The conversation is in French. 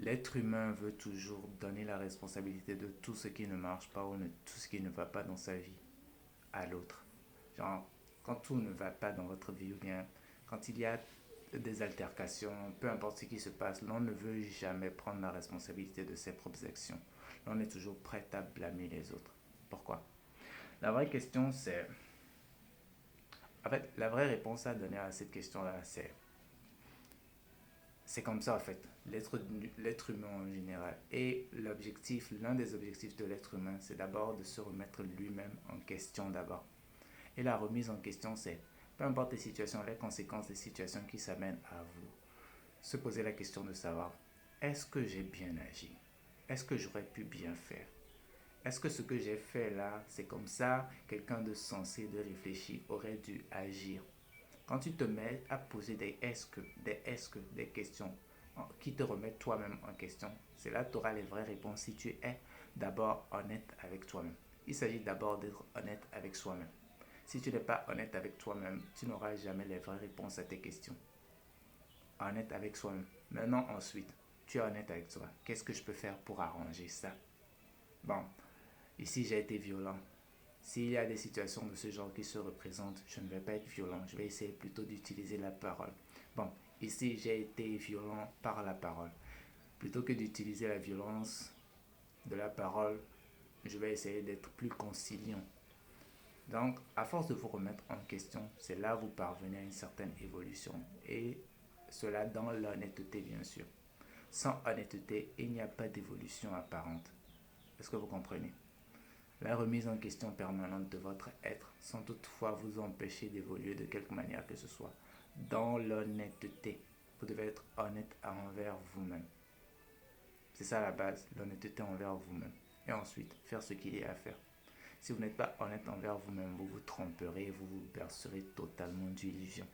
L'être humain veut toujours donner la responsabilité de tout ce qui ne marche pas ou de tout ce qui ne va pas dans sa vie à l'autre. Genre, quand tout ne va pas dans votre vie ou bien quand il y a des altercations, peu importe ce qui se passe, l'on ne veut jamais prendre la responsabilité de ses propres actions. L'on est toujours prêt à blâmer les autres. Pourquoi? La vraie question, c'est... En fait, la vraie réponse à donner à cette question-là, c'est comme ça en fait, l'être humain en général. Et l'objectif, l'un des objectifs de l'être humain, c'est d'abord de se remettre lui-même en question d'abord. Et la remise en question, c'est, peu importe les situations, les conséquences des situations qui s'amènent à vous, se poser la question de savoir, est-ce que j'ai bien agi? Est-ce que j'aurais pu bien faire? Est-ce que ce que j'ai fait là, c'est comme ça, quelqu'un de sensé, de réfléchi aurait dû agir? Quand tu te mets à poser des questions qui te remettent toi-même en question, c'est là que tu auras les vraies réponses si tu es d'abord honnête avec toi-même. Il s'agit d'abord d'être honnête avec soi-même. Si tu n'es pas honnête avec toi-même, tu n'auras jamais les vraies réponses à tes questions. Honnête avec soi-même. Maintenant, ensuite, tu es honnête avec toi. Qu'est-ce que je peux faire pour arranger ça? Bon, ici j'ai été violent. S'il y a des situations de ce genre qui se représentent, je ne vais pas être violent. Je vais essayer plutôt d'utiliser la parole. Bon, ici j'ai été violent par la parole. Plutôt que d'utiliser la violence de la parole, je vais essayer d'être plus conciliant. Donc, à force de vous remettre en question, c'est là que vous parvenez à une certaine évolution. Et cela dans l'honnêteté, bien sûr. Sans honnêteté, il n'y a pas d'évolution apparente. Est-ce que vous comprenez? La remise en question permanente de votre être sans toutefois vous empêcher d'évoluer de quelque manière que ce soit. Dans l'honnêteté, vous devez être honnête envers vous-même. C'est ça la base, l'honnêteté envers vous-même. Et ensuite, faire ce qu'il y a à faire. Si vous n'êtes pas honnête envers vous-même, vous vous tromperez et vous vous bercerez totalement d'illusions.